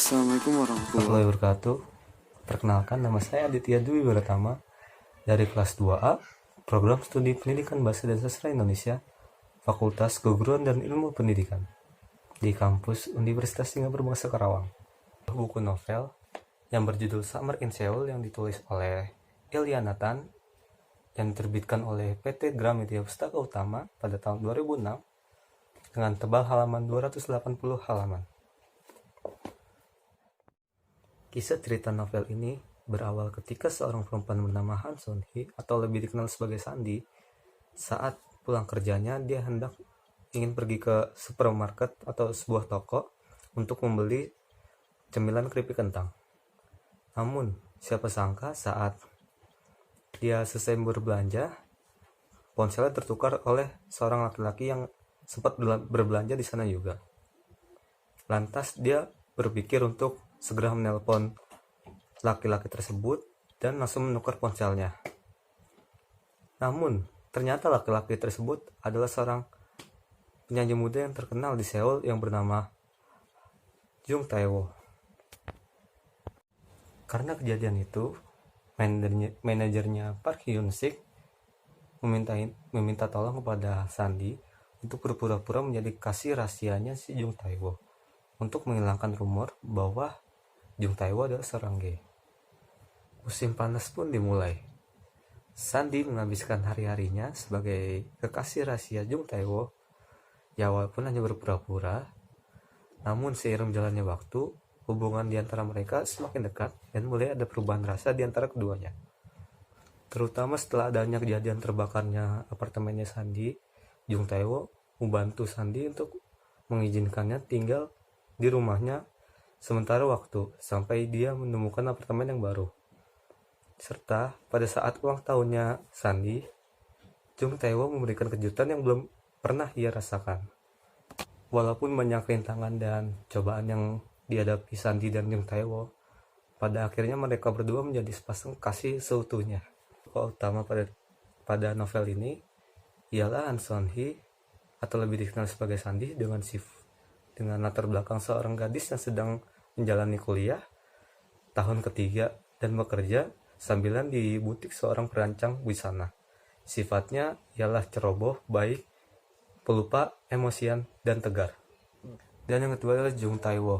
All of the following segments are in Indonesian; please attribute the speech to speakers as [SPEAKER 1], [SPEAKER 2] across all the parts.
[SPEAKER 1] Assalamualaikum warahmatullahi
[SPEAKER 2] wabarakatuh. Perkenalkan, nama saya Aditya Dwi Baratama dari kelas 2A, Program Studi Pendidikan Bahasa dan Sastra Indonesia, Fakultas Keguruan dan Ilmu Pendidikan di kampus Universitas Singapura Bangsa Karawang. Buku novel yang berjudul Summer in Seoul yang ditulis oleh Ilya Nathan yang diterbitkan oleh PT Gramedia Pustaka Utama pada tahun 2006 dengan tebal halaman 280 halaman. Kisah cerita novel ini berawal ketika seorang perempuan bernama Han Sun-hee atau lebih dikenal sebagai Sandy, saat pulang kerjanya dia ingin pergi ke supermarket atau sebuah toko untuk membeli cemilan keripik kentang. Namun, siapa sangka saat dia selesai berbelanja, ponselnya tertukar oleh seorang laki-laki yang sempat berbelanja di sana juga. Lantas dia berpikir untuk segera menelpon laki-laki tersebut dan langsung menukar ponselnya. Namun, ternyata laki-laki tersebut adalah seorang penyanyi muda yang terkenal di Seoul yang bernama Jung Tae-woo. Karena kejadian itu, manajernya Park Hyun-sik meminta tolong kepada Sandy untuk berpura-pura menjadi kasih rahasianya si Jung Tae-woo untuk menghilangkan rumor bahwa Jung Tae-woo adalah seorang gay. Musim panas pun dimulai. Sandy menghabiskan hari-harinya sebagai kekasih rahasia Jung Tae-woo, ya walaupun hanya berpura-pura. Namun seiring jalannya waktu, hubungan di antara mereka semakin dekat dan mulai ada perubahan rasa di antara keduanya. Terutama setelah adanya kejadian terbakarnya apartemennya Sandy, Jung Tae-woo membantu Sandy untuk mengizinkannya tinggal di rumahnya sementara waktu sampai dia menemukan apartemen yang baru. Serta pada saat ulang tahunnya Sandy, Jung Tae-woo memberikan kejutan yang belum pernah ia rasakan. Walaupun banyak rintangan dan cobaan yang dihadapi Sandy dan Jung Tae-woo, pada akhirnya mereka berdua menjadi sepasang kasih seutuhnya. Tokoh utama pada novel ini ialah Han Sun-hee atau lebih dikenal sebagai Sandy dengan latar belakang seorang gadis yang sedang menjalani kuliah tahun ketiga dan bekerja sambilan di butik seorang perancang busana. Sifatnya ialah ceroboh, baik, pelupa, emosian, dan tegar. Dan yang kedua adalah Jung Tae-woo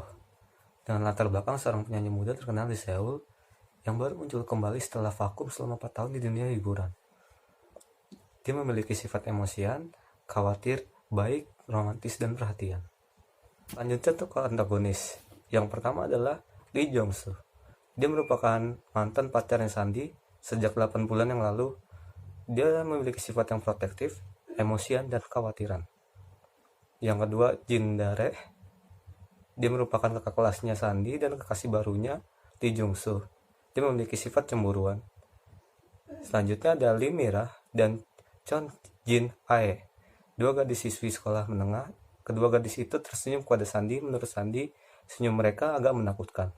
[SPEAKER 2] dengan latar belakang seorang penyanyi muda terkenal di Seoul yang baru muncul kembali setelah vakum selama 4 tahun di dunia hiburan. Dia memiliki sifat emosian, khawatir, baik, romantis, dan perhatian. Selanjutnya tokoh antagonis. Yang pertama adalah Lee Jong-soo. Dia merupakan mantan pacarnya Sandy sejak 8 bulan yang lalu. Dia memiliki sifat yang protektif, emosian, dan kekhawatiran. Yang kedua, Jin Dare. Dia merupakan kakak kelasnya Sandy dan kekasih barunya Lee Jong-soo. Dia memiliki sifat cemburuan. Selanjutnya ada Lee Mira dan Chon Jin Ae, dua gadis siswi sekolah menengah. Kedua gadis itu tersenyum kepada Sandy. Menurut Sandy, senyum mereka agak menakutkan.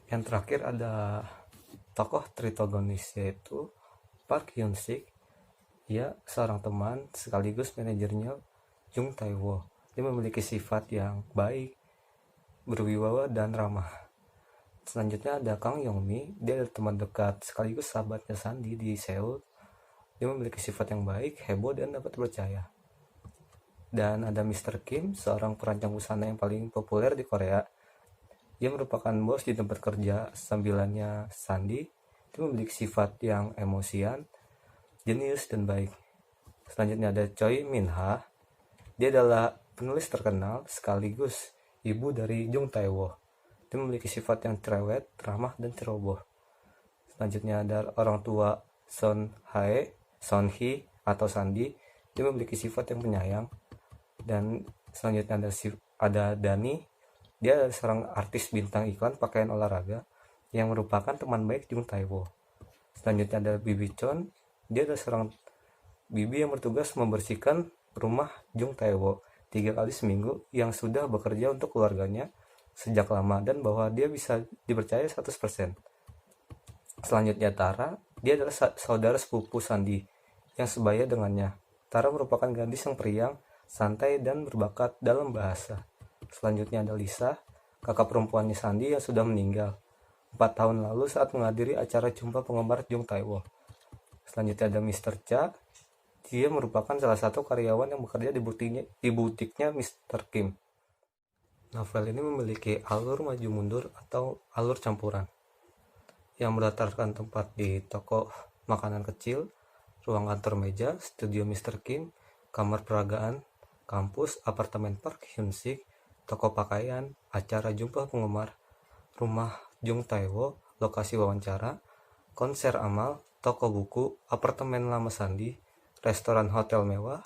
[SPEAKER 2] Yang terakhir ada tokoh tritogonis yaitu Park Hyun-sik. Ia seorang teman sekaligus manajernya Jung Tae-woo. Dia memiliki sifat yang baik, berwibawa, dan ramah. Selanjutnya ada Kang Yong-mi. Dia adalah teman dekat sekaligus sahabatnya Sandy di Seoul. Dia memiliki sifat yang baik, heboh, dan dapat dipercaya. Dan ada Mr. Kim, seorang perancang busana yang paling populer di Korea. Dia merupakan bos di tempat kerja sambilannya Sandy. Dia memiliki sifat yang emosian, jenius, dan baik. Selanjutnya ada Choi Min-ha. Dia adalah penulis terkenal sekaligus ibu dari Jung Tae-woo. Dia memiliki sifat yang cerewet, ramah, dan ceroboh. Selanjutnya ada orang tua Son-hee atau Sandy. Dia memiliki sifat yang penyayang. Dan selanjutnya ada Dani. Dia adalah seorang artis bintang iklan pakaian olahraga yang merupakan teman baik Jung Tae-woo. Selanjutnya ada Bibi Chon. Dia adalah seorang bibi yang bertugas membersihkan rumah Jung Tae-woo 3 kali seminggu yang sudah bekerja untuk keluarganya sejak lama dan bahwa dia bisa dipercaya 100%. Selanjutnya Tara. Dia adalah saudara sepupu Sandy yang sebaya dengannya. Tara merupakan gadis yang periang, santai, dan berbakat dalam bahasa. Selanjutnya ada Lisa. kakak perempuannya Sandy yang sudah meninggal 4 tahun lalu saat menghadiri acara jumpa penggemar Jung Tae-wo. Selanjutnya ada Mr. Cha. Dia merupakan salah satu karyawan yang bekerja di butiknya Mr. Kim. Novel ini memiliki alur maju mundur atau alur campuran yang berlatarkan tempat di toko makanan kecil, ruang kantor meja, studio Mr. Kim, kamar peragaan, kampus, apartemen Park Hyun-sik, toko pakaian, acara jumpa penggemar, rumah Jung Tae-wo, lokasi wawancara, konser amal, toko buku, apartemen lama Sandy, restoran hotel mewah,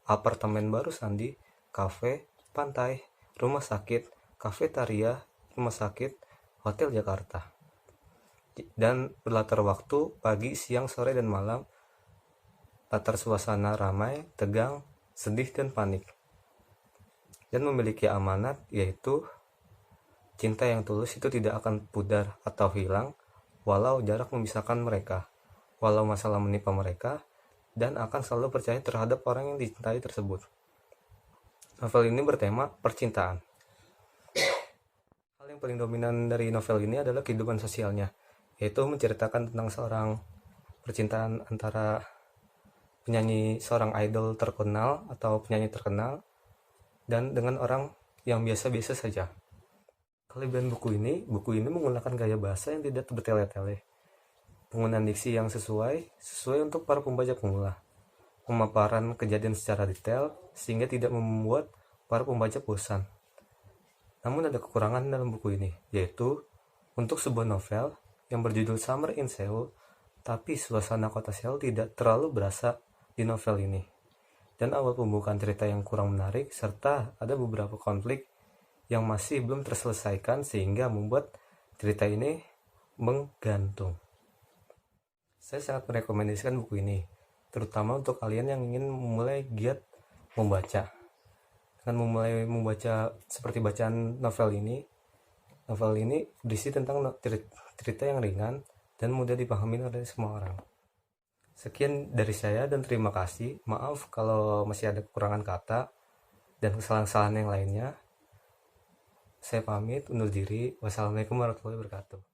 [SPEAKER 2] apartemen baru Sandy, kafe, pantai, rumah sakit, kafetaria, rumah sakit, hotel Jakarta. Dan berlatar waktu pagi, siang, sore, dan malam. Latar suasana ramai, tegang, sedih, dan panik. Dan memiliki amanat, yaitu cinta yang tulus itu tidak akan pudar atau hilang walau jarak memisahkan mereka, walau masalah menimpa mereka, dan akan selalu percaya terhadap orang yang dicintai tersebut. Novel ini bertema percintaan. Hal yang paling dominan dari novel ini adalah kehidupan sosialnya, yaitu menceritakan tentang seorang percintaan antara seorang idol terkenal atau penyanyi terkenal dan dengan orang yang biasa-biasa saja. Kelebihan buku ini menggunakan gaya bahasa yang tidak bertele-tele, penggunaan diksi yang sesuai untuk para pembaca pemula, pemaparan kejadian secara detail sehingga tidak membuat para pembaca bosan. Namun ada kekurangan dalam buku ini, yaitu untuk sebuah novel yang berjudul Summer in Seoul, tapi suasana kota Seoul tidak terlalu berasa di novel ini. Dan awal pembukaan cerita yang kurang menarik, serta ada beberapa konflik yang masih belum terselesaikan sehingga membuat cerita ini menggantung. Saya sangat merekomendasikan buku ini, terutama untuk kalian yang ingin memulai giat membaca. Dengan memulai membaca seperti bacaan novel ini berisi tentang cerita yang ringan dan mudah dipahami oleh semua orang. Sekian dari saya dan terima kasih. Maaf kalau masih ada kekurangan kata dan kesalahan-kesalahan yang lainnya. Saya pamit undur diri. Wassalamualaikum warahmatullahi wabarakatuh.